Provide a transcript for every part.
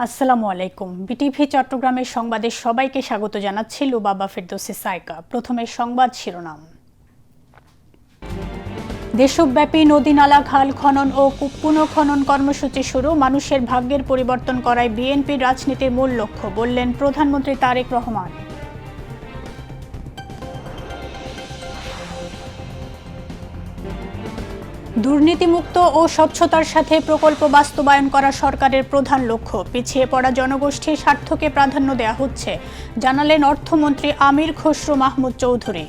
আসসালামু আলাইকুম। বিটিভি চট্টগ্রামের সংবাদে সবাইকে স্বাগত জানাচ্ছি লুবাবা ফেরদৌসী সাইকা। প্রথমে সংবাদ শিরোনাম। দেশব্যাপী নদী-নালা, খাল খনন ও পুনঃখনন কর্মসূচি শুরু। মানুষের ভাগ্যের পরিবর্তন করাই বিএনপির রাজনীতির মূল লক্ষ্য, বললেন প্রধানমন্ত্রী তারেক রহমান। দুর্নীতিমুক্ত ও স্বচ্ছতার সাথে প্রকল্প বাস্তবায়ন করা সরকারের প্রধান লক্ষ্য। পিছিয়ে পড়া জনগোষ্ঠীর স্বার্থকে প্রাধান্য দেওয়া হচ্ছে, জানালেন অর্থমন্ত্রী আমির খসরু মাহমুদ চৌধুরী।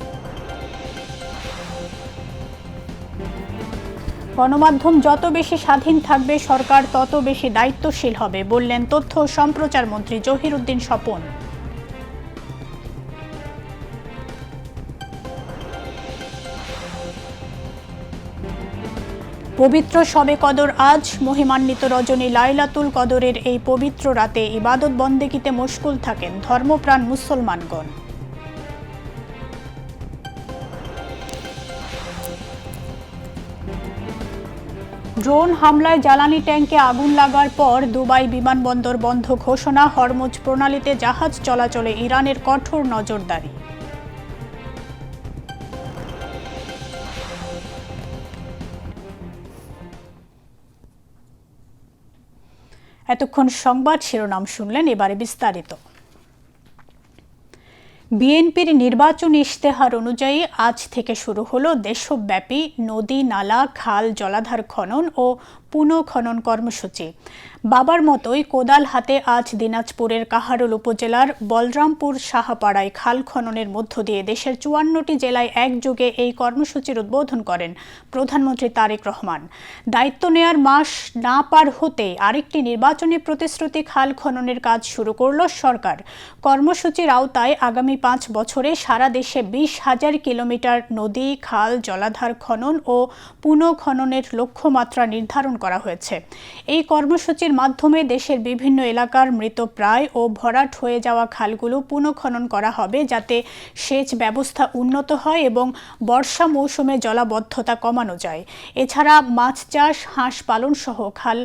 গণমাধ্যম যত বেশি স্বাধীন থাকবে, সরকার তত বেশি দায়িত্বশীল হবে, বললেন তথ্য ও সম্প্রচার মন্ত্রী জহিরুদ্দিন স্বপন। পবিত্র শবে কদর আজ। মহিমান্বিত রজনী লাইলাতুল কদরের এই পবিত্র রাতে ইবাদত বন্দেগীতে মশগুল থাকেন ধর্মপ্রাণ মুসলমানগণ। ড্রোন হামলায় জ্বালানি ট্যাঙ্কে আগুন লাগার পর দুবাই বিমানবন্দর বন্ধ ঘোষণা। হরমুজ প্রণালীতে জাহাজ চলাচলে ইরানের কঠোর নজরদারি। এতক্ষণ সংবাদ শিরোনাম শুনলেন, এবারে বিস্তারিত। বিএনপির নির্বাচনী ইশতেহার অনুযায়ী আজ থেকে শুরু হলো দেশব্যাপী নদী, নালা, খাল, জলাধার খনন ও পুনঃখনন কর্মসূচি। বাবার মতোই কোদাল হাতে আজ দিনাজপুরের কাহারোল উপজেলার বলরামপুর সাহাপাড়ায় খাল খননের মধ্য দিয়ে দেশের ৫৪টি জেলায় একযোগে এই কর্মসূচির উদ্বোধন করেন প্রধানমন্ত্রী তারেক রহমান। দায়িত্ব নেয়ার মাস না পার হতেই আরেকটি নির্বাচনী প্রতিশ্রুতি, খাল খননের কাজ শুরু করল সরকার। কর্মসূচির আওতায় আগামী ৫ বছরে সারা দেশে ২০,০০০ কিলোমিটার নদী, খাল, জলাধার খনন ও পুনঃখননের লক্ষ্যমাত্রা নির্ধারণ করা হয়েছে। এই কর্মসূচির মাধ্যমে দেশের বিভিন্ন এলাকার মৃতপ্রায় ও ভরাট হয়ে যাওয়া খালগুলো পুনঃখনন করা হবে, যাতে সেচ ব্যবস্থা উন্নত হয় এবং বর্ষা মৌসুমে জলাবদ্ধতা কমানো যায়। এছাড়া মাছ চাষ, হাঁস পালন সহ খাল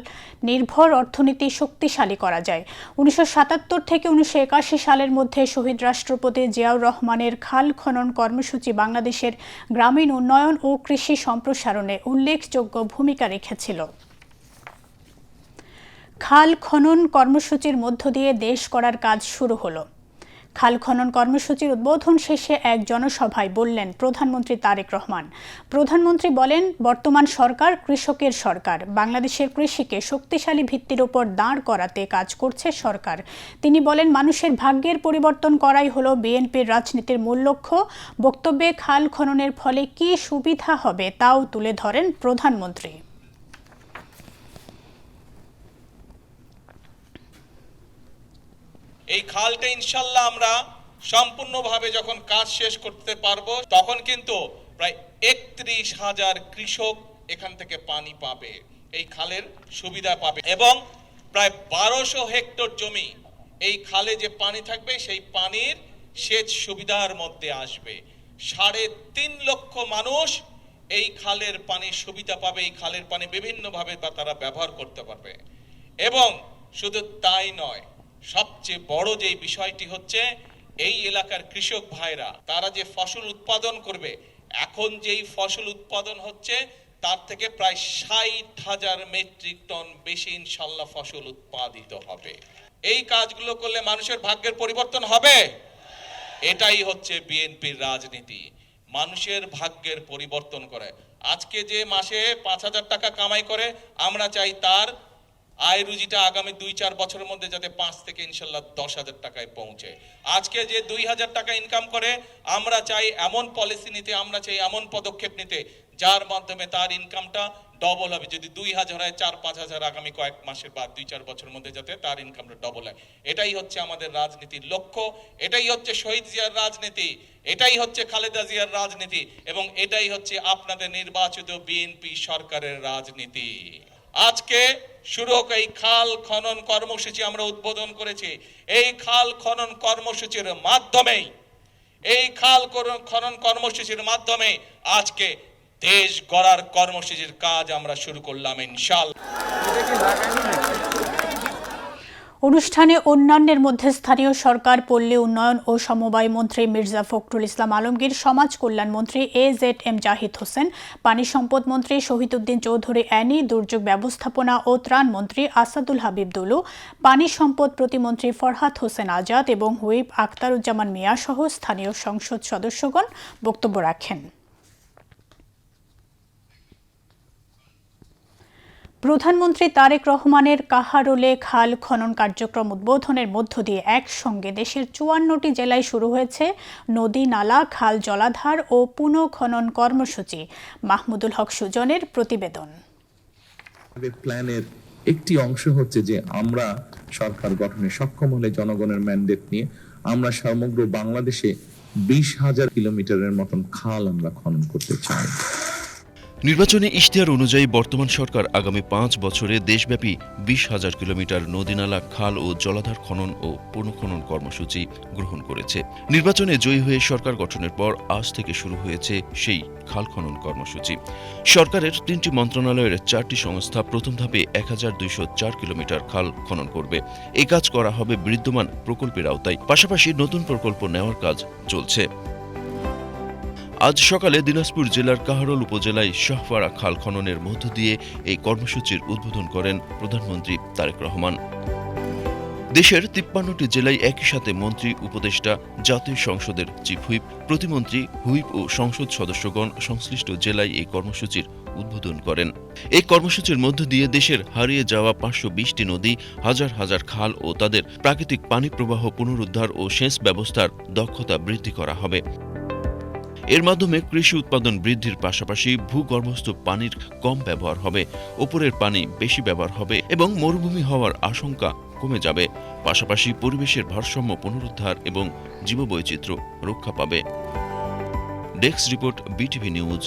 নির্ভর অর্থনীতি শক্তিশালী করা যায়। ১৯৭৭ থেকে ১৯৮১ সালের মধ্যে শহীদ রাষ্ট্রপতি জিয়াউর রহমানের খাল খনন কর্মসূচি বাংলাদেশের গ্রামীণ উন্নয়ন ও কৃষি সম্প্রসারণে উল্লেখযোগ্য ভূমিকা রেখেছিল। খাল খনন কর্মসূচির মধ্য দিয়ে দেশ করার কাজ শুরু হলো। খাল খনন কর্মসূচির উদ্বোধন শেষে এক জনসভায় বললেন প্রধানমন্ত্রী তারেক রহমান। প্রধানমন্ত্রী বলেন, বর্তমান সরকার কৃষকের সরকার। বাংলাদেশের কৃষিকে শক্তিশালী ভিত্তির উপর দাঁড় করাতে কাজ করছে সরকার। তিনি বলেন, মানুষের ভাগ্যের পরিবর্তন করাই হলো বিএনপির রাজনীতির মূল লক্ষ্য। বক্তব্যে খাল খননের ফলে কী সুবিধা হবে তাও তুলে ধরেন প্রধানমন্ত্রী। এই খালটা ইনশাল্লাহ আমরা সম্পূর্ণভাবে যখন কাজ শেষ করতে পারবো, তখন কিন্তু প্রায় ৩১,০০০ কৃষক এখান থেকে পানি পাবে, এই খালের সুবিধা পাবে এবং প্রায় ১২০০ হেক্টর জমি এই খালে যে পানি থাকবে সেই পানির সেচ সুবিধার মধ্যে আসবে। ৩.৫ লক্ষ মানুষ এই খালের পানির সুবিধা পাবে। এই খালের পানি বিভিন্নভাবে তারা ব্যবহার করতে পারবে এবং শুধু তাই নয়, সবচেয়ে বড় যে বিষয়টি হচ্ছে এই এলাকার কৃষক ভাইরা তারা যে ফসল উৎপাদন করবে, এখন যেই ফসল উৎপাদন হচ্ছে তার থেকে প্রায় ৬০,০০০ মেট্রিক টন বেশি ইনশাল্লাহ ফসল উৎপাদিত হবে। এই কাজগুলো করলে মানুষের ভাগ্যের পরিবর্তন হবে। এটাই হচ্ছে বিএনপির রাজনীতি, মানুষের ভাগ্যের পরিবর্তন করে। আজকে যে মাসে ৫,০০০ টাকা কামাই করে, আমরা চাই তার আয় রুজিটা আগামী ২-৪ বছরের মধ্যে যাতে ৫ থেকে ইনশাল্লাহ ১০,০০০ টাকায় পৌঁছে। আজকে যে ২,০০০ টাকা ইনকাম করে, আমরা চাই এমন পলিসি নিতে, আমরা চাই এমন পদক্ষেপ নিতে যার মাধ্যমে তার ইনকামটা ডবল হবে। যদি ২,০০০ হয়, ৪-৫,০০০ আগামী কয়েক মাসের বা ২-৪ বছরের মধ্যে যাতে তার ইনকামটা ডবল হয়। এটাই হচ্ছে আমাদের রাজনীতির লক্ষ্য, এটাই হচ্ছে শহীদ জিয়ার রাজনীতি, এটাই হচ্ছে খালেদা জিয়ার রাজনীতি এবং এটাই হচ্ছে আপনাদের নির্বাচিত বিএনপি সরকারের রাজনীতি। আজকে শুরু হোক এই খাল খনন কর্মসূচি আমরা উদ্বোধন করেছি। এই খাল খনন কর্মসূচির মাধ্যমে আজকে দেশ গড়ার কর্মসূচির কাজ আমরা শুরু করলাম ইনশাআল্লাহ। অনুষ্ঠানে অন্যান্যের মধ্যে স্থানীয় সরকার, পল্লী উন্নয়ন ও সমবায় মন্ত্রী মির্জা ফখরুল ইসলাম আলমগীর, সমাজ কল্যাণ মন্ত্রী AZM জাহিদ হোসেন, পানি সম্পদ মন্ত্রী শহীদুদ্দিন চৌধুরী অ্যানি, দুর্যোগ ব্যবস্থাপনা ও ত্রাণ মন্ত্রী আসাদুল হাবিব দুলু, পানি সম্পদ প্রতিমন্ত্রী ফরহাদ হোসেন আজাদ এবং হুইপ আখতারুজ্জামান মিয়া সহ স্থানীয় সংসদ সদস্যগণ বক্তব্য রাখেন। প্রধানমন্ত্রী তারেক রহমানের কাহারোলে খাল খনন কার্যক্রম উদ্বোধনের মধ্য দিয়ে একসঙ্গে দেশের 54টি জেলায় শুরু হয়েছে নদী, নালা, খাল, জলাধার ও পুনঃখনন কর্মসূচি। মাহমুদুল হক সুজনের প্রতিবেদন। প্ল্যানের একটি অংশ হচ্ছে যে আমরা সরকার গঠনে সক্ষম হলে জনগণের ম্যান্ডেট নিয়ে আমরা সমগ্র বাংলাদেশে 20,000 কিলোমিটারের মতন খাল আমরা খনন করতে চাই। নির্বাচনী ইশতেহার অনুযায়ী বর্তমান সরকার আগামী 5 বছরে দেশব্যাপী 20,000 কিলোমিটার নদীনালা, খাল ও জলাধার খনন ও পুনঃখনন কর্মসূচি গ্রহণ করেছে। নির্বাচনে জয়ী হয়ে সরকার গঠনের পর আজ থেকে শুরু হয়েছে সেই খাল খনন কর্মসূচি। সরকারের 3টি মন্ত্রণালয়ের 4টি সংস্থা প্রথম ধাপে 1204 কিলোমিটার খাল খনন করবে। এই কাজ করা হবে বিদ্যমান প্রকল্পের আওতায়, পাশাপাশি নতুন প্রকল্প নেওয়ার কাজ চলছে। আজ সকালে দিনাজপুর জেলার কাহারোল উপজেলায় শাহপাড়া খাল খননের মধ্য দিয়ে এই কর্মসূচির উদ্বোধন করেন প্রধানমন্ত্রী তারেক রহমান। দেশের 53টি জেলায় একই সাথে মন্ত্রী, উপদেষ্টা, জাতীয় সংসদের চিফ হুইপ, প্রতিমন্ত্রী, হুইপ ও সংসদ সদস্যগণ সংশ্লিষ্ট জেলায় এই কর্মসূচির উদ্বোধন করেন। এই কর্মসূচির মধ্য দিয়ে দেশের হারিয়ে যাওয়া 520টি নদী, হাজার হাজার খাল ও তাদের প্রাকৃতিক পানি প্রবাহ পুনরুদ্ধার ও সেচ ব্যবস্থার দক্ষতা বৃদ্ধি করা হবে। এর মাধ্যমে কৃষি উৎপাদন বৃদ্ধির পাশাপাশি ভূগর্ভস্থ পানির কম ব্যবহার হবে, ওপরের পানি বেশি ব্যবহার হবে এবং মরুভূমি হওয়ার আশঙ্কা কমে যাবে। পাশাপাশি পরিবেশের ভারসাম্য পুনরুদ্ধার এবং জীববৈচিত্র্য রক্ষা পাবে। Desk report, BTV news.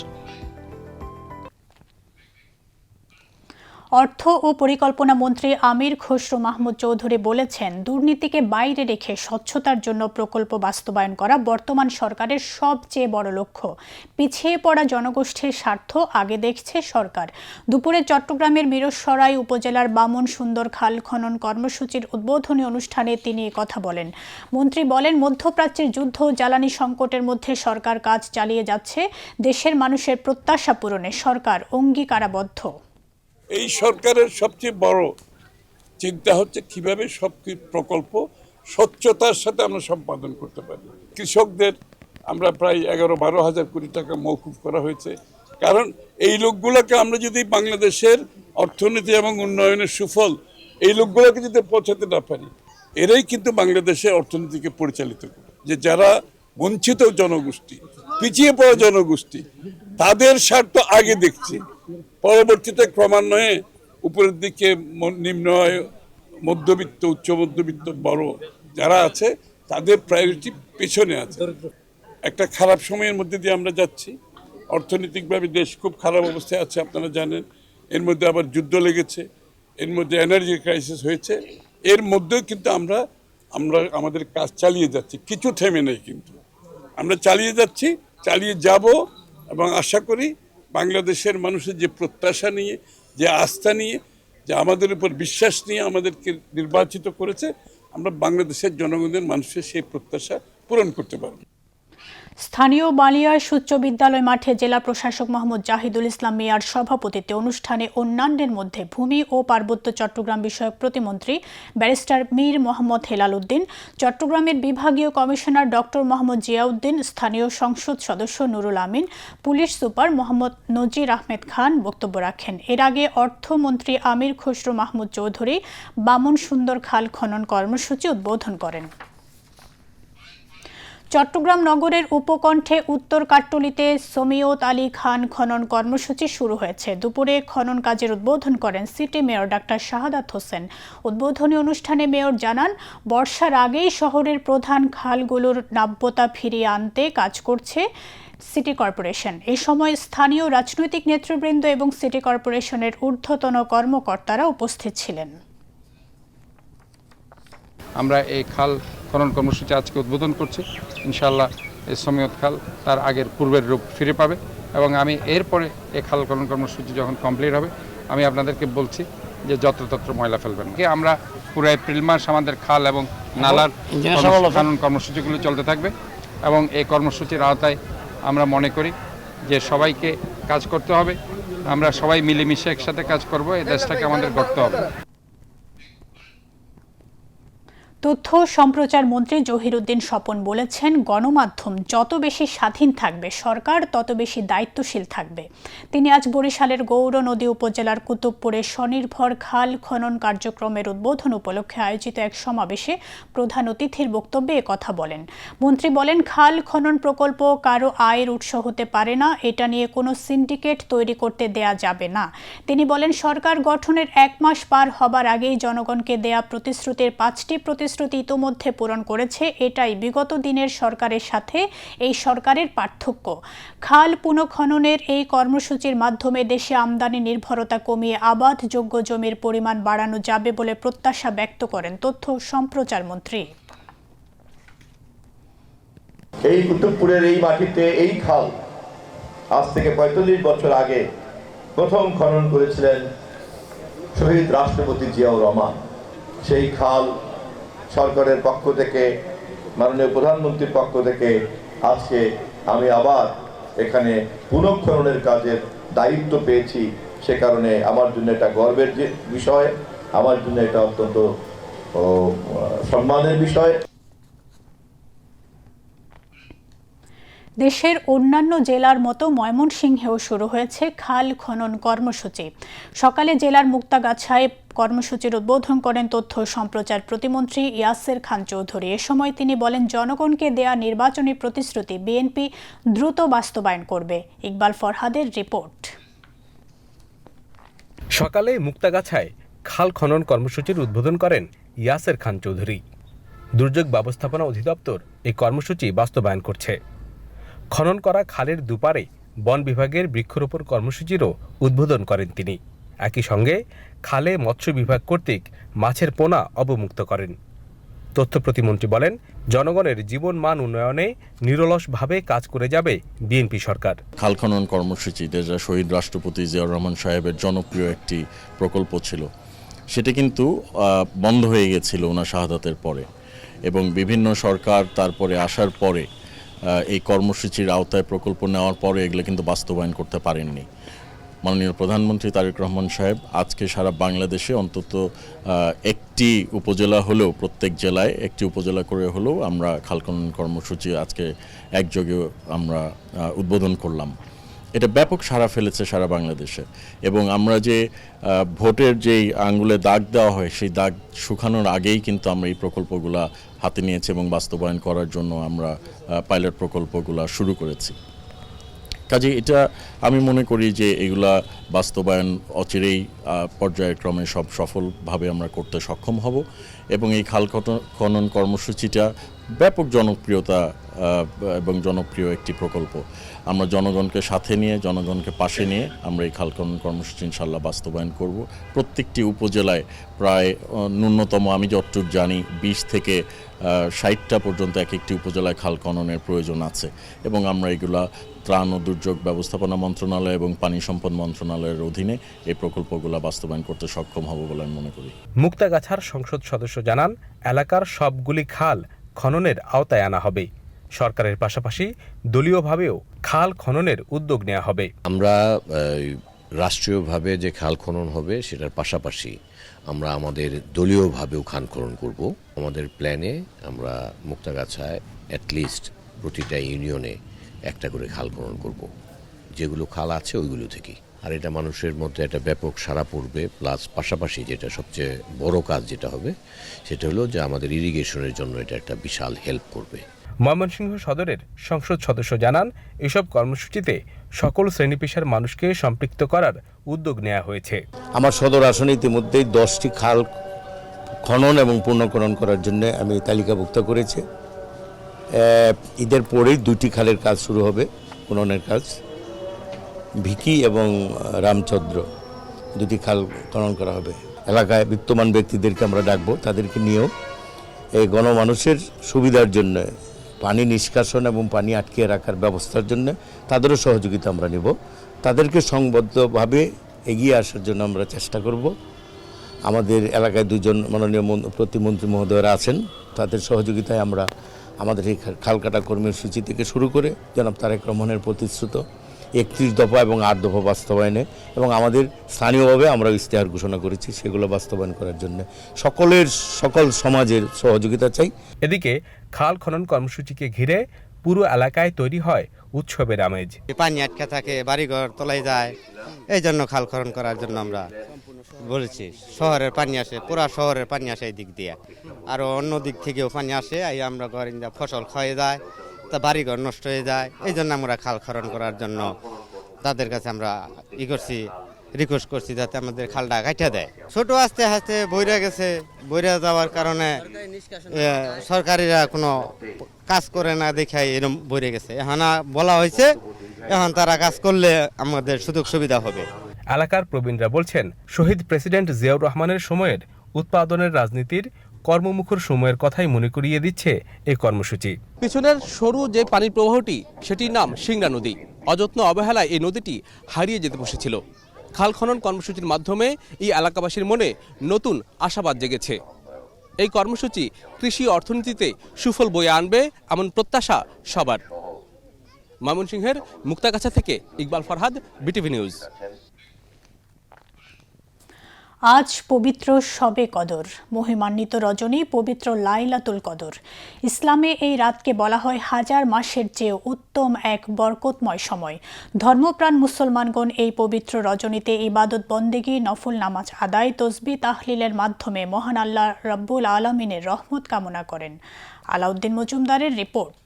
অর্থ ও পরিকল্পনা মন্ত্রী আমির খসরু মাহমুদ চৌধুরী বলেছেন, দুর্নীতিকে বাইরে রেখে স্বচ্ছতার জন্য প্রকল্প বাস্তবায়ন করা বর্তমান সরকারের সবচেয়ে বড় লক্ষ্য। পিছিয়ে পড়া জনগোষ্ঠীর স্বার্থ আগে দেখছে সরকার। দুপুরে চট্টগ্রামের মিরসরাই উপজেলার বামন সুন্দর খাল খনন কর্মসূচির উদ্বোধনী অনুষ্ঠানে তিনি কথা বলেন। মন্ত্রী বলেন, মধ্যপ্রাচ্যের যুদ্ধ ও জ্বালানি সংকটের মধ্যে সরকার কাজ চালিয়ে যাচ্ছে। দেশের মানুষের প্রত্যাশা পূরণে সরকার অঙ্গীকারাবদ্ধ। এই সরকারের সবচেয়ে বড় চিন্তা হচ্ছে কিভাবে সব প্রকল্প স্বচ্ছতার সাথে আমরা সম্পাদন করতে পারি। কৃষকদের আমরা প্রায় 11-12 হাজার কোটি টাকা মওকুফ করা হয়েছে, কারণ এই লোকগুলোকে আমরা যদি বাংলাদেশের অর্থনীতি এবং উন্নয়নের সুফল এই লোকগুলোকে যদি পৌঁছাতে না পারি, এরাই কিন্তু বাংলাদেশের অর্থনীতিকে পরিচালিত করে। যে যারা বঞ্চিত জনগোষ্ঠী, পিছিয়ে পড়া জনগোষ্ঠী, তাদের স্বার্থ আগে দেখছি, পরবর্তীতে ক্রমান্বয়ে উপরের দিকে নিম্ন আয়, মধ্যবিত্ত, উচ্চ মধ্যবিত্ত, বড় যারা আছে তাদের প্রায়োরিটি পেছনে আছে। একটা খারাপ সময়ের মধ্যে দিয়ে আমরা যাচ্ছি। অর্থনৈতিকভাবে দেশ খুব খারাপ অবস্থায় আছে, আপনারা জানেন। এর মধ্যে আবার যুদ্ধ লেগেছে, এর মধ্যে এনার্জি ক্রাইসিস হয়েছে। এর মধ্যেও কিন্তু আমরা আমাদের কাজ চালিয়ে যাচ্ছি, কিছু থেমে নেই। কিন্তু আমরা চালিয়ে যাচ্ছি, চালিয়ে যাব এবং আশা করি বাংলাদেশের মানুষের যে প্রত্যাশা নিয়ে, যে আস্থা নিয়ে, যে আমাদের উপর বিশ্বাস নিয়ে আমাদেরকে নির্বাচিত করেছে, আমরা বাংলাদেশের জনগণের মানুষের সেই প্রত্যাশা পূরণ করতে পারব। স্থানীয় বালিয়াড় উচ্চ বিদ্যালয় মাঠে জেলা প্রশাসক মোহাম্মদ জাহিদুল ইসলাম মিয়ার সভাপতিত্বে অনুষ্ঠানে অন্যান্যের মধ্যে ভূমি ও পার্বত্য চট্টগ্রাম বিষয়ক প্রতিমন্ত্রী ব্যারিস্টার মীর মোহাম্মদ হেলাল উদ্দিন, চট্টগ্রামের বিভাগীয় কমিশনার ডক্টর মোহাম্মদ জিয়াউদ্দিন, স্থানীয় সংসদ সদস্য নুরুল আমিন, পুলিশ সুপার মোহাম্মদ নজির আহমেদ খান বক্তব্য রাখেন। এর আগে অর্থমন্ত্রী আমির খসরু মাহমুদ চৌধুরী বামন সুন্দর খাল খনন কর্মসূচি উদ্বোধন করেন। চট্টগ্রাম নগরের উপকণ্ঠে উত্তর কাট্টলিতে সমিয়ত আলী খান খনন কর্মসূচি শুরু হয়েছে। দুপুরে খনন কাজের উদ্বোধন করেন city mayor doctor Shahadat Hossain. উদ্বোধনী অনুষ্ঠানে মেয়র জানান, বর্ষার আগেই শহরের প্রধান খালগুলোর নাব্যতা ফিরিয়ে আনতে কাজ করছে সিটি কর্পোরেশন। এই সময় স্থানীয় রাজনৈতিক নেতৃবৃন্দ এবং সিটি কর্পোরেশনের ঊর্ধ্বতন কর্মকর্তারা উপস্থিত ছিলেন। আমরা এই খাল খনন কর্মসূচি আজকে উদ্বোধন করছি। ইনশাআল্লাহ এই সমিয়ত খাল তার আগের পূর্বের রূপ ফিরে পাবে এবং আমি এরপরে এই খাল খনন কর্মসূচি যখন কমপ্লিট হবে, আমি আপনাদেরকে বলছি যে যত্রতত্র ময়লা ফেলবেন না। আমরা পুরো এপ্রিল মাস আমাদের খাল এবং নালার খনন কর্মসূচিগুলো চলতে থাকবে এবং এই কর্মসূচির আওতায় আমরা মনে করি যে সবাইকে কাজ করতে হবে, আমরা সবাই মিলেমিশে একসাথে কাজ করব, এই দেশটাকে আমাদের গড়তে হবে। তথ্য সম্প্রচার মন্ত্রী জহিরুদ্দিন স্বপন বলেছেন, গণমাধ্যম যত বেশি স্বাধীন থাকবে সরকার তত বেশি দায়িত্বশীল থাকবে। তিনি আজ বরিশালের গৌর নদী উপজেলার কুতুবপুরে স্বনির্ভর খাল খনন কার্যক্রমের উদ্বোধন উপলক্ষে আয়োজিত এক সমাবেশে প্রধান অতিথির বক্তব্যে একথা বলেন। মন্ত্রী বলেন, খাল খনন প্রকল্প কারো আয়ের উৎস হতে পারে না, এটা নিয়ে কোনো সিন্ডিকেট তৈরি করতে দেয়া যাবে না। তিনি বলেন, সরকার গঠনের 1 মাস পার হবার আগেই জনগণকে দেয়া প্রতিশ্রুতির 5টি প্রতিশ্রুতি ইতোমধ্যে পূরণ করেছে। এটাই বিগত দিনের সরকারের সাথে এই সরকারের পার্থক্য। খাল পুনঃখননের এই কর্মসূচির মাধ্যমে দেশে আমদানি নির্ভরতা কমিয়ে আবাদযোগ্য জমির পরিমাণ বাড়ানো যাবে বলে প্রত্যাশা ব্যক্ত করেন তথ্য সম্প্রচার মন্ত্রী। এই কুতুবপুরের এই মাটিতে এই খাল আজ থেকে 45 বছর আগে প্রথম খনন করেছিলেন শহীদ রাষ্ট্রপতি জিয়াউর রহমান। সেই খাল সরকারের পক্ষ থেকে, মাননীয় প্রধানমন্ত্রীর পক্ষ থেকে আজকে আমি আবার এখানে পুনঃখননের কাজের দায়িত্ব পেয়েছি। সে কারণে আমার জন্য এটা গর্বের যে বিষয়, আমার জন্য এটা অত্যন্ত সম্মানের বিষয়। দেশের অন্যান্য জেলার মতো ময়মনসিংহেও শুরু হয়েছে খাল খনন কর্মসূচি। সকালে জেলার মুক্তাগাছায় কর্মসূচির উদ্বোধন করেন তথ্য সম্প্রচার প্রতিমন্ত্রী ইয়াসের খান চৌধুরী। এ সময় তিনি বলেন, জনগণকে দেয়া নির্বাচনী প্রতিশ্রুতি বিএনপি দ্রুত বাস্তবায়ন করবে। ইকবাল ফরহাদের রিপোর্ট। সকালে মুক্তাগাছায় খাল খনন কর্মসূচির উদ্বোধন করেন ইয়াসের খান চৌধুরী। দুর্যোগ ব্যবস্থাপনা অধিদপ্তর এই কর্মসূচি বাস্তবায়ন করছে। খনন করা খালের দুপারে বন বিভাগের বৃক্ষরোপণ কর্মসূচিরও উদ্বোধন করেন তিনি। একই সঙ্গে খালে মৎস্য বিভাগ কর্তৃক মাছের পোনা অবমুক্ত করেন। তথ্য প্রতিমন্ত্রী বলেন, জনগণের জীবন মান উন্নয়নে নিরলসভাবে কাজ করে যাবে বিএনপি সরকার। খাল খনন কর্মসূচি যেটা শহীদ রাষ্ট্রপতি জিয়াউর রহমান সাহেবের জনপ্রিয় একটি প্রকল্প ছিল, সেটা কিন্তু বন্ধ হয়ে গেছিল ওনার শাহাদাতের পরে, এবং বিভিন্ন সরকার তারপরে আসার পরে এই কর্মসূচির আওতায় প্রকল্প নেওয়ার পরে এগুলো কিন্তু বাস্তবায়ন করতে পারেননি। মাননীয় প্রধানমন্ত্রী তারেক রহমান সাহেব আজকে সারা বাংলাদেশে অন্তত একটি উপজেলা হলেও, প্রত্যেক জেলায় একটি উপজেলা করে হলেও আমরা খাল খনন কর্মসূচি আজকে একযোগে আমরা উদ্বোধন করলাম। এটা ব্যাপক সাড়া ফেলেছে সারা বাংলাদেশে, এবং আমরা যে ভোটের যেই আঙ্গুলে দাগ দেওয়া হয় সেই দাগ শুকানোর আগেই কিন্তু আমরা এই প্রকল্পগুলা হাতে নিয়েছি এবং বাস্তবায়ন করার জন্য আমরা পাইলট প্রকল্পগুলা শুরু করেছি। কাজে এটা আমি মনে করি যে এগুলা বাস্তবায়ন অচিরেই পর্যায়ক্রমে সব সফলভাবে আমরা করতে সক্ষম হব, এবং এই খাল খনন কর্মসূচিটা ব্যাপক জনপ্রিয়তা এবং জনপ্রিয় একটি প্রকল্প। আমরা জনগণকে সাথে নিয়ে, জনগণকে পাশে নিয়ে আমরা এই খাল খনন কর্মসূচি ইনশাল্লাহ বাস্তবায়ন করব। প্রত্যেকটি উপজেলায় প্রায় ন্যূনতম আমি যতটুকু জানি 20 থেকে 60টা পর্যন্ত এক একটি উপজেলায় খাল খননের প্রয়োজন আছে, এবং আমরা এগুলা ত্রাণ ও দুর্যোগ ব্যবস্থাপনা মন্ত্রণালয় এবং পানি সম্পদ মন্ত্রণালয়ের অধীনে এই প্রকল্পগুলো বাস্তবায়ন করতে সক্ষম হব বলে আমি মনে করি। মুক্তাগাছার সংসদ সদস্য জানান, এলাকার সবগুলি খাল খননের আওতায় আনা হবে। সরকারের পাশাপাশি দলীয়ভাবেও খাল খননের উদ্যোগ নেওয়া হবে। আমরা রাষ্ট্রীয়ভাবে যে খাল খনন হবে সেটার পাশাপাশি আমরা আমাদের দলীয়ভাবেও খাল খনন করব। আমাদের প্ল্যানে আমরা মুক্তাগাছায় অ্যাটলিস্ট প্রতিটা ইউনিয়নে একটা করে খাল খনন করব, যেগুলো খাল আছে ওইগুলো থেকে। আর এটা মানুষের মধ্যে একটা ব্যাপক সাড়া পড়বে। প্লাস পাশাপাশি যেটা সবচেয়ে বড় কাজ যেটা হবে সেটা হলো যে আমাদের ইরিগেশনের জন্য এটা একটা বিশাল হেল্প করবে। ময়মনসিংহ সদরের সংসদ সদস্য জানান, এসব কর্মসূচিতে সকল শ্রেণী পেশার মানুষকে সম্পৃক্ত করার উদ্যোগ নেওয়া হয়েছে। আমার সদর আসনে ইতিমধ্যেই 10টি খাল খনন এবং পুনঃখনন করার জন্য আমি তালিকাভুক্ত করেছি। ঈদের পরেই 2টি খালের কাজ শুরু হবে, খননের কাজ। ভিকি এবং রামচন্দ্র 2টি খাল খনন করা হবে। এলাকায় বিত্তমান ব্যক্তিদেরকে আমরা ডাকবো, তাদেরকে নিয়েও এই গণমানুষের সুবিধার জন্য পানি নিষ্কাশন এবং পানি আটকে রাখার ব্যবস্থার জন্য তাদেরও সহযোগিতা আমরা নেব। তাদেরকে সংবদ্ধভাবে এগিয়ে আসার জন্য আমরা চেষ্টা করব। আমাদের এলাকায় দুজন মাননীয় প্রতিমন্ত্রী মহোদয়রা আছেন, তাদের সহযোগিতায় আমরা আমাদের এই খাল কাটা কর্মসূচি থেকে শুরু করে জনাব তারেক রহমানের প্রতিশ্রুত 31 দফা এবং 8 দফা বাস্তবায়নে এবং আমাদের স্থানীয়ভাবে আমরা ইশতেহার ঘোষণা করেছি, সেগুলো বাস্তবায়ন করার জন্য সকল সমাজের সহযোগিতা চাই। এদিকে খাল খনন কর্মসূচিকে ঘিরে পুরো এলাকায় তৈরি হয় উৎসবের আমেজ। পানি আটকা থাকে, বাড়িঘর তলায় যায়, এই জন্য খাল খনন করার জন্য আমরা বলেছি। শহরের পানি আসে, পুরা শহরের পানি আসে এই দিক দিয়ে, আরও অন্য দিক থেকেও পানি আসে, আমরা ঘর ফসল ক্ষয়ে যায়, তা বাড়িঘর নষ্ট হয়ে যায়। এই জন্য আমরা খাল খনন করার জন্য তাদের কাছে আমরা রিকোয়েস্ট করছি যাতে আমাদের খালটা কাটিয়ে দেয়। ছোট আস্তে আস্তে বইরা গেছে, বইরা যাওয়ার কারণে সরকারিরা কোনো কাজ করে না দেখায় এরকম বইরে গেছে। এখন বলা হয়েছে এখন তারা কাজ করলে আমাদের সুযোগ সুবিধা হবে। এলাকার প্রবীণরা বলছেন, শহীদ প্রেসিডেন্ট জিয়াউর রহমানের সময়ের উৎপাদনের রাজনীতির কর্মমুখর সময়ের কথাই মনে করিয়ে দিচ্ছে এই কর্মসূচি। পিছনের সরু যে পানির প্রবাহটি, সেটির নাম সিংড়া নদী। অযত্ন অবহেলায় এই নদীটি হারিয়ে যেতে বসেছিল। খাল খনন কর্মসূচির মাধ্যমে এই এলাকাবাসীর মনে নতুন আশাবাদ জেগেছে। এই কর্মসূচি কৃষি অর্থনীতিতে সুফল বয়ে আনবে এমন প্রত্যাশা সবার। ময়মনসিংহের মুক্তাগাছা থেকে ইকবাল ফরহাদ, বিটিভি নিউজ। আজ পবিত্র শবে কদর, মহিমান্বিত রজনী পবিত্র লাইলাতুল কদর। ইসলামে এই রাতকে বলা হয় হাজার মাসের চেয়ে উত্তম এক বরকতময় সময়। ধর্মপ্রাণ মুসলমানগণ এই পবিত্র রজনীতে ইবাদত বন্দেগী, নফল নামাজ আদায়, তসবিহ তাহলিলের মাধ্যমে মহান আল্লাহ রব্বুল আলামিনের রহমত কামনা করেন। আলাউদ্দিন মজুমদারের রিপোর্ট।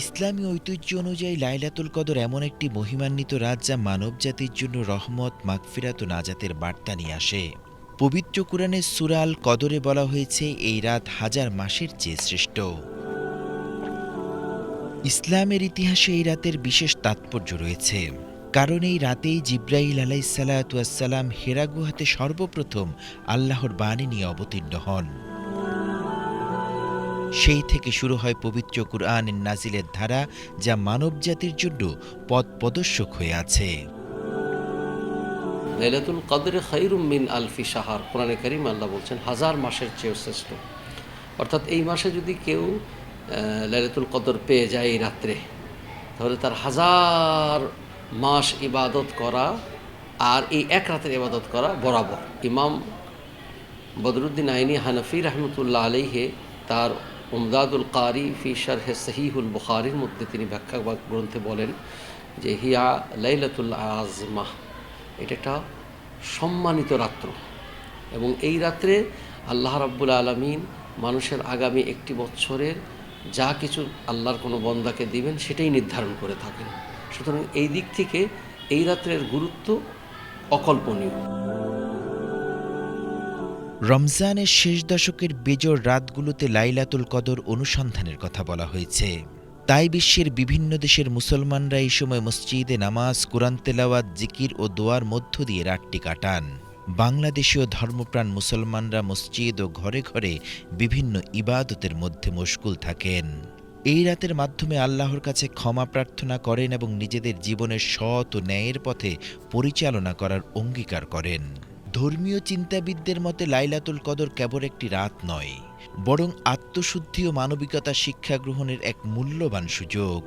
ইসলামী ঐতিহ্য অনুযায়ী লাইলাতুল কদর এমন একটি মহিমান্বিত রাত যা মানব জাতির জন্য রহমত, মাগফিরাত ও নাজাতের বার্তা নিয়ে আসে। পবিত্র কুরআনের সূরা আল কদরে বলা হয়েছে এই রাত হাজার মাসের চেয়ে শ্রেষ্ঠ। ইসলামের ইতিহাসে এই রাতের বিশেষ তাৎপর্য রয়েছে, কারণ এই রাতেই জিব্রাইল আলাইহিসসালাতু ওয়াসসালাম হেরা গুহাতে সর্বপ্রথম আল্লাহর বাণী নিয়ে অবতীর্ণ হন। সেই থেকে শুরু হয় পবিত্র কুরআনের নাজিলের ধারা, যা মানব জাতির জন্য পথ প্রদর্শক হয়ে আছে। লাইলাতুল কদরে খায়রুম মিন আলফি শাহর, কোরআনে কারীম আল্লাহ বলছেন হাজার মাসের চেয়ে শ্রেষ্ঠ। অর্থাৎ এই মাসে যদি কেউ লাইলাতুল কদর পেয়ে যায় এই রাত্রে, তাহলে তার হাজার মাস ইবাদত করা আর এই এক রাতের ইবাদত করা বরাবর। ইমাম বদরুদ্দিন আইনি হানাফি রহমতুল্লাহ আলাইহি তার উমদাদুল কারি ফি শারহে সহিহুল বুখারীর মধ্যে তিনি ব্যাখ্যা গ্রন্থে বলেন যে হিয়া লাইলাতুল আজমাহ, এটা একটা সম্মানিত রাত্র, এবং এই রাত্রে আল্লাহ রাব্বুল আলামিন মানুষের আগামী একটি বছরের যা কিছু আল্লাহর কোনো বন্দাকে দিবেন সেটাই নির্ধারণ করে থাকেন। সুতরাং এই দিক থেকে এই রাত্রের গুরুত্ব অকল্পনীয়। রমজানের শেষ দশকের বেজোড় রাতগুলোতে লাইলাতুল কদর অনুসন্ধানের কথা বলা হয়েছে। তাই বিশ্বের বিভিন্ন দেশের মুসলমানরা এই সময় মসজিদে নামাজ, কুরআন তেলাওয়াত, জিকির ও দোয়ার মধ্য দিয়ে রাতটি কাটান। বাংলাদেশীয় ধর্মপ্রাণ মুসলমানরা মসজিদ ও ঘরে ঘরে বিভিন্ন ইবাদতের মধ্যে মশগুল থাকেন। এই রাতের মাধ্যমে আল্লাহর কাছে ক্ষমা প্রার্থনা করেন এবং নিজেদের জীবনের সৎ ও ন্যায়ের পথে পরিচালনা করার অঙ্গীকার করেন। ধর্মীয় চিন্তাবিদদের মতে লাইলাতুল কদর কেবল একটি রাত নয়, বরং আত্মশুদ্ধি ও মানবিকতা শিক্ষা গ্রহণের এক মূল্যবান সুযোগ।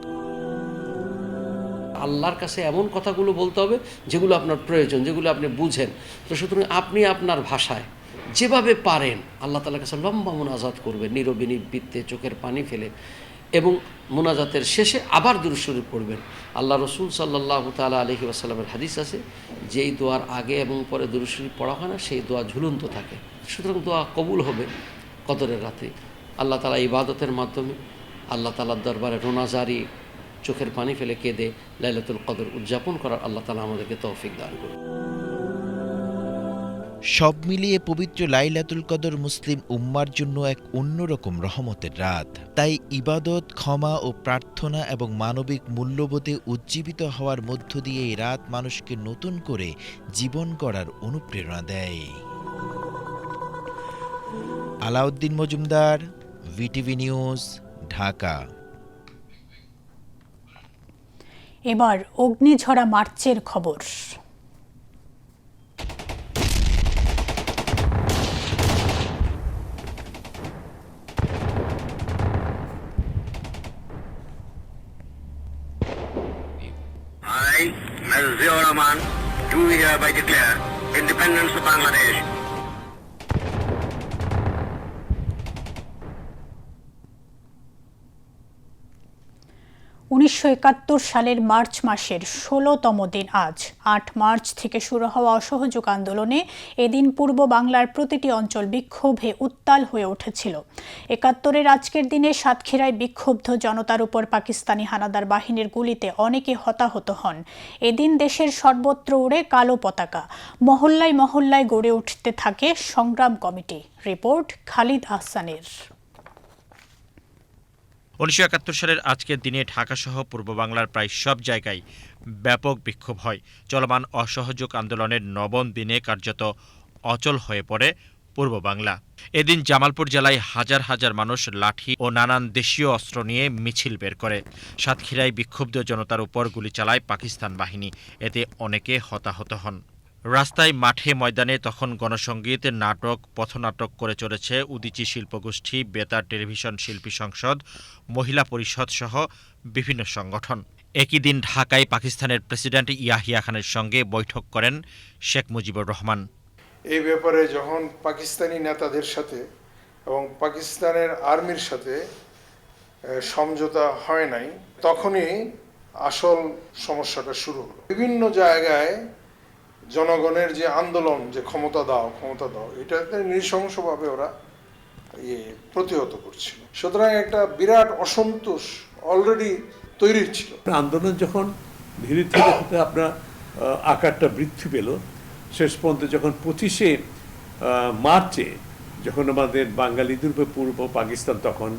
আল্লাহর কাছে এমন কথাগুলো বলতে হবে যেগুলো আপনার প্রয়োজন, যেগুলো আপনি বুঝেন। তো সুতরাং আপনি আপনার ভাষায় যেভাবে পারেন আল্লাহ তাআলার কাছে লম্বা মুনাজাত করবেন, নীরবে নিবৃত্তে চোখের পানি ফেলে, এবং মুনাজাতের শেষে আবার দুরূদ শরীফ পড়বেন। আল্লাহ রসুল সাল্লাল্লাহু তাআলা আলাইহি ওয়াসাল্লামের হাদিস আছে, যেই দোয়ার আগে এবং পরে দুরূদ শরীফ পড়া হয় না সেই দোয়া ঝুলন্ত থাকে। সুতরাং দোয়া কবুল হবে কদরের রাতে। আল্লাহ তাআলা ইবাদতের মাধ্যমে আল্লাহ তাআলার দরবারে রোনাজারি, চোখের পানি ফেলে কেঁদে লাইলাতুল কদর উদযাপন করার আল্লাহ তাআলা আমাদেরকে তৌফিক দান করুন। সব মিলিয়ে পবিত্র লাইলাতুল কদর মুসলিম উম্মার জন্য এক অন্যরকম রহমতের রাত। তাই ইবাদত, ক্ষমা ও প্রার্থনা এবং মানবিক মূল্যবোধে উজ্জীবিত হওয়ার মধ্য দিয়ে এই রাত মানুষকে নতুন করে জীবন গড়ার অনুপ্রেরণা দেয়। Alauddin Majumdar, VTV news, Dhaka. এবার অগ্নিঝরা মার্চের খবর। I, Mr. Ziaur Rahman, do hereby declare independence of Bangladesh. 1971 সালের মার্চ মাসের 16তম দিন আজ। 8 মার্চ থেকে শুরু হওয়া অসহযোগ আন্দোলনে এদিন পূর্ব বাংলার প্রতিটি অঞ্চল বিক্ষোভে উত্তাল হয়ে উঠেছিল। 71-এর আজকের দিনে সাতক্ষীরায় বিক্ষুব্ধ জনতার উপর পাকিস্তানি হানাদার বাহিনীর গুলিতে অনেকে হতাহত হন। এদিন দেশের সর্বত্র উড়ে কালো পতাকা। মহল্লায় মহল্লায় গড়ে উঠতে থাকে সংগ্রাম কমিটি। রিপোর্ট খালিদ আহসানের। 1971 সালের আজকের দিনে ঢাকাসহ পূর্ব বাংলার প্রায় সব জায়গায় ব্যাপক বিক্ষোভ হয়। চলমান অসহযোগ আন্দোলনের নবম দিনে কার্যত অচল হয়ে পড়ে পূর্ব বাংলা। এদিন জামালপুর জেলায় হাজার হাজার মানুষ লাঠি ও নানান দেশীয় অস্ত্র নিয়ে মিছিল বের করে। সাতক্ষীরায় বিক্ষুব্ধ জনতার উপর গুলি চালায় পাকিস্তান বাহিনী। এতে অনেকে হতাহত হন। রাস্তায়, মাঠে, ময়দানে তখন গণসংগীত, নাটক, পথনাটক করে চলেছে উদীচী শিল্পগোষ্ঠী, বেতার টেলিভিশন শিল্পী সংসদ, মহিলা পরিষদ সহ বিভিন্ন সংগঠন। একই দিন ঢাকায় পাকিস্তানের প্রেসিডেন্ট ইয়াহিয়া খানের সঙ্গে বৈঠক করেন শেখ মুজিবুর রহমান। এই ব্যাপারে যখন পাকিস্তানি নেতাদের সাথে এবং পাকিস্তানের আর্মির সাথে সমঝোতা হয় নাই, তখনই আসল সমস্যাটা শুরু হলো। বিভিন্ন জায়গায় জনগণের যে আন্দোলন, যে ক্ষমতা দাও, এটাতে নৃশংসভাবে ওরা প্রতিহত করছিল। সুতরাং একটা বিরাট অসন্তোষ অলরেডি তৈরি ছিল। আন্দোলন যখন ধীরে ধীরে আপনার আকারটা বৃদ্ধি পেল, শেষ পর্যন্ত যখন 25শে মার্চে যখন আমাদের বাঙালিদের উপর পূর্ব পাকিস্তান তখন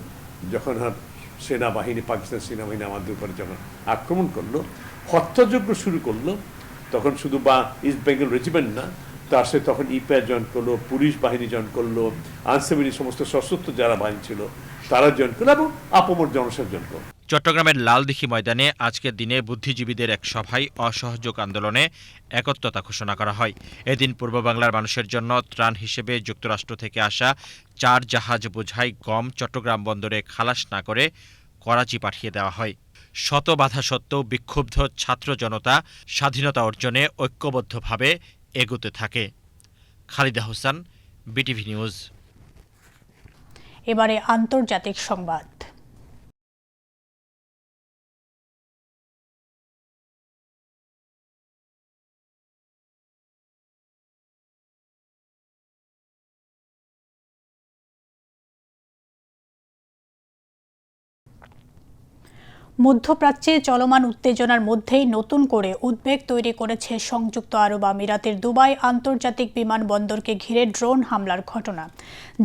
যখন সেনাবাহিনী, পাকিস্তান সেনাবাহিনী আমাদের উপরে যখন আক্রমণ করলো, হত্যাযজ্ঞ শুরু করলো, তখন শুধু ইস্ট বেঙ্গল রেজিমেন্ট না, তার সাথে তখন ইপিআর জয়েন করলো, পুলিশ বাহিনী জয়েন করলো, আনসার সমস্ত সশস্ত্র যারা বাহিনী ছিল তারা জয়েন করলো এবং আপামর জনসাধারণ জয়েন করলো। চট্টগ্রামের লালদিঘি ময়দানে আজকের দিনে বুদ্ধিজীবীদের এক সভায় অসহযোগ আন্দোলনে একত্রতা ঘোষণা করা হয়। এদিন পূর্ব বাংলার মানুষের জন্য ত্রাণ হিসেবে যুক্তরাষ্ট্র থেকে আসা 4 জাহাজ বোঝাই গম চট্টগ্রাম বন্দরে খালাস না করে করাচি পাঠিয়ে দেওয়া হয়। শত বাধা সত্ত্বেও বিক্ষুব্ধ ছাত্র জনতা স্বাধীনতা অর্জনে ঐক্যবদ্ধভাবে এগোতে থাকে। Khalida Hossain, BTV news. এবারে আন্তর্জাতিক সংবাদ। মধ্যপ্রাচ্যে চলমান উত্তেজনার মধ্যেই নতুন করে উদ্বেগ তৈরি করেছে সংযুক্ত আরব আমিরাতের দুবাই আন্তর্জাতিক বিমানবন্দরকে ঘিরে ড্রোন হামলার ঘটনা।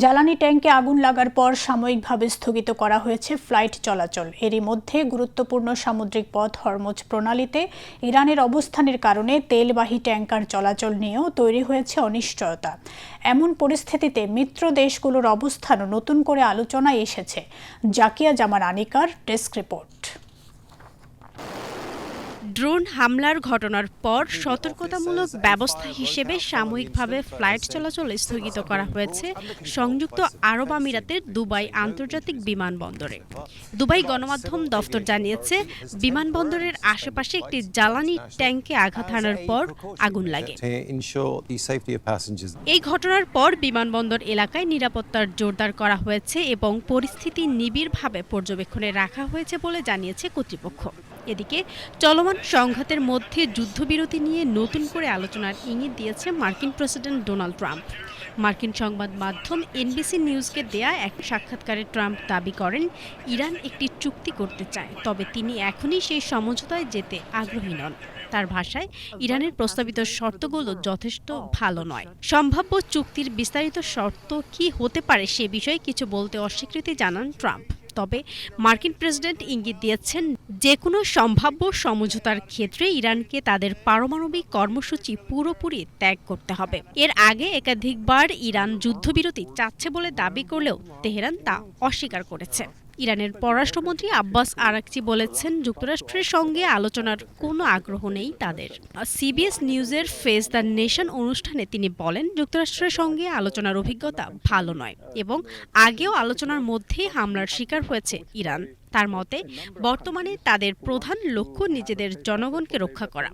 জ্বালানি ট্যাঙ্কে আগুন লাগার পর সাময়িকভাবে স্থগিত করা হয়েছে ফ্লাইট চলাচল। এরই মধ্যে গুরুত্বপূর্ণ সামুদ্রিক পথ হরমুজ প্রণালীতে ইরানের অবস্থানের কারণে তেলবাহী ট্যাঙ্কার চলাচল নিয়েও তৈরি হয়েছে অনিশ্চয়তা। এমন পরিস্থিতিতে মিত্র দেশগুলোর অবস্থানও নতুন করে আলোচনায় এসেছে। জাকিয়া জামান আনিকার ডেস্ক রিপোর্ট। ড্রোন হামলার ঘটনার পর সতর্কতামূলক ব্যবস্থা হিসেবে সাময়িকভাবে ফ্লাইট চলাচল স্থগিত করা হয়েছে সংযুক্ত আরব আমিরাতের দুবাই আন্তর্জাতিক বিমানবন্দরে। দুবাই গণমাধ্যম দফতর জানিয়েছে, বিমানবন্দরের আশেপাশে একটি জ্বালানি ট্যাঙ্কে আঘাত হানার পর আগুন লাগে। এই ঘটনার পর বিমানবন্দর এলাকায় নিরাপত্তার জোরদার করা হয়েছে এবং পরিস্থিতি নিবিড়ভাবে পর্যবেক্ষণে রাখা হয়েছে বলে জানিয়েছে কর্তৃপক্ষ। এদিকে চলমান সংঘাতের মধ্যে যুদ্ধবিরতি নিয়ে নতুন করে আলোচনার ইঙ্গিত দিয়েছে মার্কিন প্রেসিডেন্ট ডোনাল্ড ট্রাম্প। মার্কিন সংবাদ মাধ্যম এনবিসি নিউজকে দেয়া এক সাক্ষাৎকারে ট্রাম্প দাবি করেন, ইরান একটি চুক্তি করতে চায়, তবে তিনি এখনই সেই সমঝোতায় যেতে আগ্রহী নন। তার ভাষায়, ইরানের প্রস্তাবিত শর্তগুলো যথেষ্ট ভালো নয়। সম্ভাব্য চুক্তির বিস্তারিত শর্ত কি হতে পারে সে বিষয়ে কিছু বলতে অস্বীকৃতি জানান ট্রাম্প। তবে মার্কিন প্রেসিডেন্ট ইঙ্গিত দিয়েছেন, যে কোনো সম্ভাব্য সমঝোতার ক্ষেত্রে ইরানকে তাদের পারমাণবিক কর্মসূচি পুরোপুরি ত্যাগ করতে হবে। এর আগে একাধিকবার ইরান যুদ্ধবিরতি চাচ্ছে বলে দাবি করলেও তেহরান তা অস্বীকার করেছে। ইরানের পররাষ্ট্রমন্ত্রী আব্বাস আরাকচি বলেছেন, যুক্তরাষ্ট্রের সঙ্গে আলোচনার কোনো আগ্রহ নেই তাদের। সিবিএস নিউজের ফেস দ্য নেশন অনুষ্ঠানে তিনি বলেন, যুক্তরাষ্ট্রের সঙ্গে আলোচনার অভিজ্ঞতা ভালো নয় এবং আগেও আলোচনার মধ্যেই হামলার শিকার হয়েছে ইরান। তার মতে, বর্তমানে তাদের প্রধান লক্ষ্য নিজেদের জনগণকে রক্ষা করা।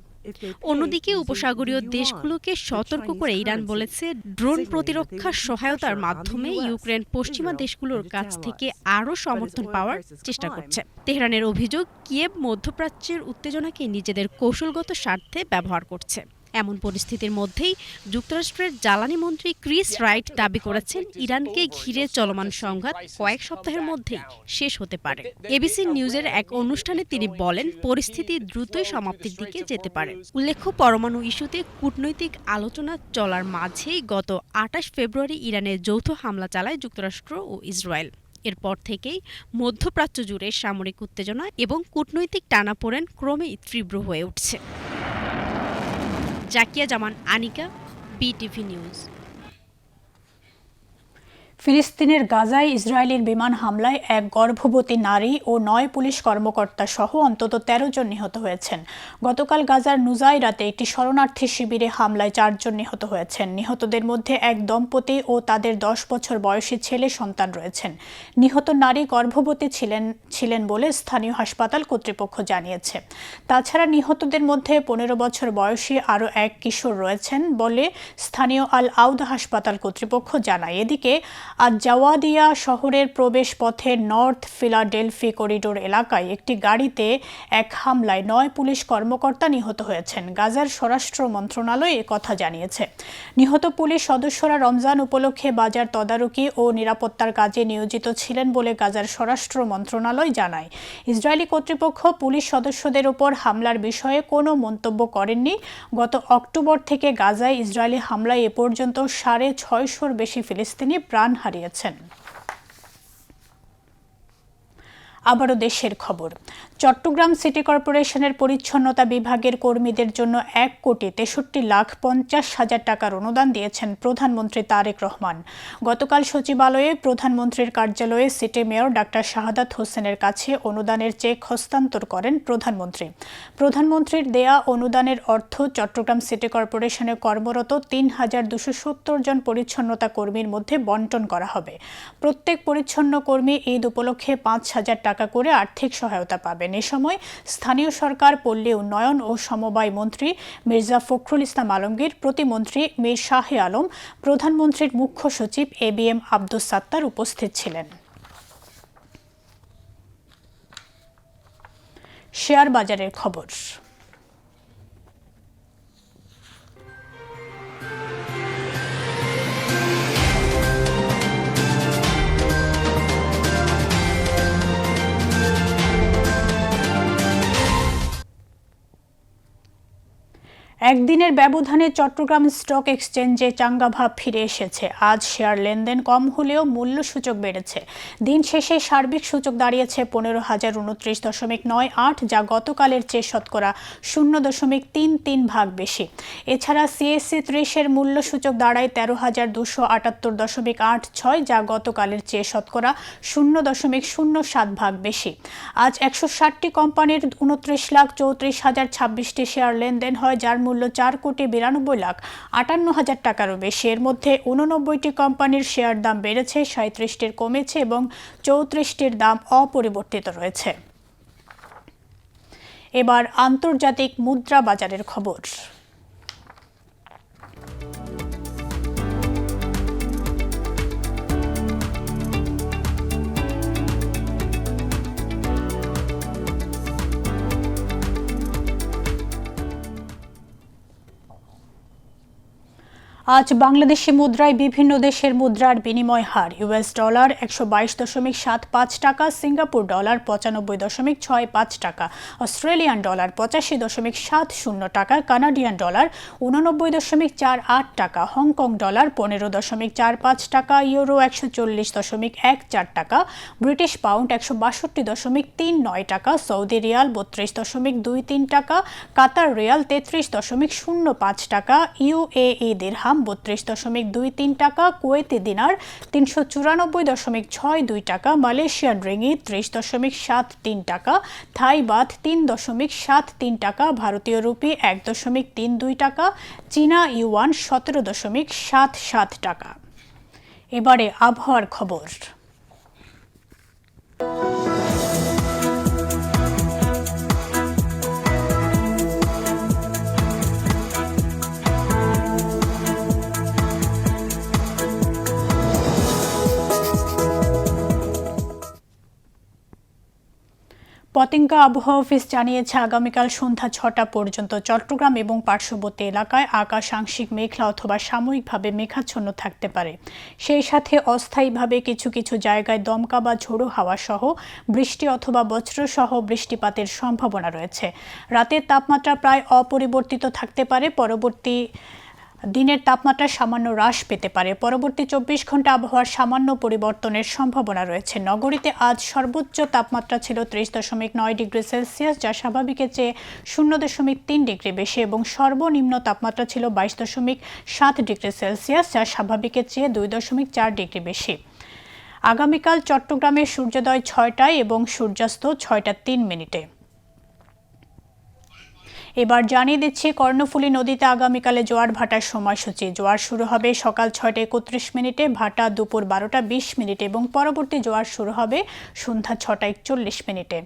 অন্যদিকে উপসাগরীয় দেশগুলোকে সতর্ক করে ইরান বলেছে, ড্রোন প্রতিরক্ষা সহায়তার মাধ্যমে ইউক্রেন পশ্চিমা দেশগুলোর কাছ থেকে আরও সমর্থন পাওয়ার চেষ্টা করছে। তেহরানের অভিযোগ, কিয়েভ মধ্যপ্রাচ্যের উত্তেজনাকে নিজেদের কৌশলগত স্বার্থে ব্যবহার করছে। এমন পরিস্থিতির মধ্যেই যুক্তরাষ্ট্রের জ্বালানি মন্ত্রী ক্রিস রাইট দাবি করেছেন, ইরানকে ঘিরে চলমান সংঘাত কয়েক সপ্তাহের মধ্যেই শেষ হতে পারে। এবিসি নিউজের এক অনুষ্ঠানে তিনি বলেন, পরিস্থিতি দ্রুতই সমাপ্তির দিকে যেতে পারে। উল্লেখ্য, পরমাণু ইস্যুতে কূটনৈতিক আলোচনা চলার মাঝেই গত ২৮ ফেব্রুয়ারি ইরানে যৌথ হামলা চালায় যুক্তরাষ্ট্র ও ইসরায়েল। এরপর থেকেই মধ্যপ্রাচ্য জুড়ে সামরিক উত্তেজনা এবং কূটনৈতিক টানাপোড়েন ক্রমেই তীব্র হয়ে উঠছে। জাকিয়া জামান, আনিকা, বিটিভি নিউজ। ফিলিস্তিনের গাজায় ইসরায়েলের বিমান হামলায় এক গর্ভবতী নারী ও ৯ পুলিশ কর্মকর্তা সহ অন্তত ১৩ জন নিহত হয়েছেন। গতকাল গাজার নুজাইরাতে একটি শরণার্থী শিবিরে হামলায় ৪ জন নিহত হয়েছেন। নিহতদের মধ্যে এক দম্পতি ও তাদের ১০ বছর বয়সী ছেলে সন্তান রয়েছেন। নিহত নারী গর্ভবতী ছিলেন বলে স্থানীয় হাসপাতাল কর্তৃপক্ষ জানিয়েছে। তাছাড়া নিহতদের মধ্যে ১৫ বছর বয়সী আরও এক কিশোর রয়েছেন বলে স্থানীয় আল আউদা হাসপাতাল কর্তৃপক্ষ জানায়। এদিকে আজ জাওয়াদিয়া শহরের প্রবেশ পথে নর্থ ফিলাডেলফি করিডোর এলাকায় একটি গাড়িতে এক হামলায় ৯ পুলিশ কর্মকর্তা নিহত হয়েছেন। গাজার স্বরাষ্ট্র মন্ত্রণালয় একথা জানিয়েছে। নিহত পুলিশ সদস্যরা রমজান উপলক্ষে বাজার তদারকি ও নিরাপত্তার কাজে নিয়োজিত ছিলেন বলে গাজার স্বরাষ্ট্র মন্ত্রণালয় জানায়। ইসরায়েলি কর্তৃপক্ষ পুলিশ সদস্যদের উপর হামলার বিষয়ে কোনো মন্তব্য করেননি। গত অক্টোবর থেকে গাজায় ইসরায়েলি হামলায় এ পর্যন্ত ৬৫০র বেশি ফিলিস্তিনি প্রাণ হারিয়েছেন। আবারও দেশের খবর। চট্টগ্রাম সিটি কর্পোরেশনের পরিচ্ছন্নতা বিভাগের কর্মীদের জন্য ১,৬৩,৫০,০০০ টাকার অনুদান দিয়েছেন প্রধানমন্ত্রী তারেক রহমান। গতকাল সচিবালয়ে প্রধানমন্ত্রীর কার্যালয়ে সিটি মেয়র ডাক্তার শাহাদাত হোসেনের কাছে অনুদানের চেক হস্তান্তর করেন প্রধানমন্ত্রী। প্রধানমন্ত্রীর দেয়া অনুদানের অর্থ চট্টগ্রাম সিটি কর্পোরেশনে কর্মরত ৩,২৭০ জন পরিচ্ছন্নতা কর্মীর মধ্যে বন্টন করা হবে। প্রত্যেক পরিচ্ছন্ন কর্মী ঈদ উপলক্ষে ৫,০০০ টাকা করে আর্থিক সহায়তা পাবেন। এ সময় স্থানীয় সরকার, পল্লী উন্নয়ন ও সমবায় মন্ত্রী মির্জা ফখরুল ইসলাম আলমগীর, প্রতিমন্ত্রী মীর শাহে আলম, প্রধানমন্ত্রীর মুখ্য সচিব ABM আব্দুস সাত্তার উপস্থিত ছিলেন। শেয়ার বাজারের খবর। একদিনের ব্যবধানে চট্টগ্রাম স্টক এক্সচেঞ্জে চাঙ্গা ভাব ফিরে এসেছে। আজ শেয়ার লেনদেন কম হলেও মূল্য সূচক বেড়েছে। দিন শেষে সার্বিক সূচক দাঁড়িয়েছে ১৫,০২৯.৯৮, যা গতকালের চেয়ে শতকরা ০.৩৩ ভাগ বেশি। এছাড়া CAC ৩০-এর মূল্য সূচক দাঁড়ায় ১৩,২৭৮.৮৬, যা গতকালের চেয়ে শতকরা ০.০৭ ভাগ বেশি। আজ ১৬০টি কোম্পানির ২৯,৩৪,০২৬টি শেয়ার লেনদেন হয়, যার মূল্য ৪,৯২,৫৮,০০০ টাকারও বেশি। এর মধ্যে ৮৯টি কোম্পানির শেয়ার দাম বেড়েছে, ৩৭টির কমেছে এবং ৩৪টির দাম অপরিবর্তিত রয়েছে। এবার আন্তর্জাতিক মুদ্রা বাজারের খবর। আজ বাংলাদেশি মুদ্রায় বিভিন্ন দেশের মুদ্রার বিনিময় হার। US ডলার ১২২.৭৫ টাকা, সিঙ্গাপুর ডলার ৯৫.৬৫ টাকা, অস্ট্রেলিয়ান ডলার ৮৫.৭০ টাকা, কানাডিয়ান ডলার ৮৯.৪৮ টাকা, হংকং ডলার ১৫.৪৫ টাকা, ইউরো ১৪০.১৪ টাকা, ব্রিটিশ পাউন্ড ১৬২.৩৯ টাকা, সৌদি রিয়াল ৩২.২৩ টাকা, কাতার রিয়াল ৩৩.০৫ টাকা, UAE দিরহাম 32.23 টাকা, কুয়েতি দিনার 394.62 টাকা, মালয়েশিয়ান রিঙ্গিত 30.73 টাকা, থাই বাথ 3.73 টাকা, ভারতীয় রুপি 1.32 টাকা, চীনা ইউয়ান 17.77 টাকা। এবারে আবহাওয়ার খবর। পতেঙ্গা আবহাওয়া অফিস জানিয়েছে আগামীকাল সন্ধ্যা 6টা পর্যন্ত চট্টগ্রাম এবং পার্শ্ববর্তী এলাকায় আকাশ আংশিক মেঘলা অথবা সাময়িকভাবে মেঘাচ্ছন্ন থাকতে পারে। সেই সাথে অস্থায়ীভাবে কিছু কিছু জায়গায় দমকা বা ঝোড়ো হাওয়া সহ বৃষ্টি অথবা বজ্রসহ বৃষ্টিপাতের সম্ভাবনা রয়েছে। রাতের তাপমাত্রা প্রায় অপরিবর্তিত থাকতে পারে, পরবর্তী দিনের তাপমাত্রা সামান্য হ্রাস পেতে পারে। পরবর্তী 24 ঘন্টা আবহাওয়ার সামান্য পরিবর্তনের সম্ভাবনা রয়েছে। নগরীতে আজ সর্বোচ্চ তাপমাত্রা ছিল 30.9 ডিগ্রি সেলসিয়াস, যা স্বাভাবিকের চেয়ে 0.3 ডিগ্রি বেশি, এবং সর্বনিম্ন তাপমাত্রা ছিল 22.7 ডিগ্রি সেলসিয়াস, যা স্বাভাবিকের চেয়ে 2.4 ডিগ্রি বেশি। আগামীকাল চট্টগ্রামে সূর্যোদয় 6টায় এবং সূর্যাস্ত 6টা 3 মিনিটে। এবার জানিয়ে দিচ্ছি কর্ণফুলী নদীতে আগামীকালে জোয়ার ভাটার সময়সূচি। জোয়ার শুরু হবে সকাল 6টা 31 মিনিটে, ভাটা দুপুর 12টা 20 মিনিটে এবং পরবর্তী জোয়ার শুরু হবে সন্ধ্যা 6টা 41 মিনিটে।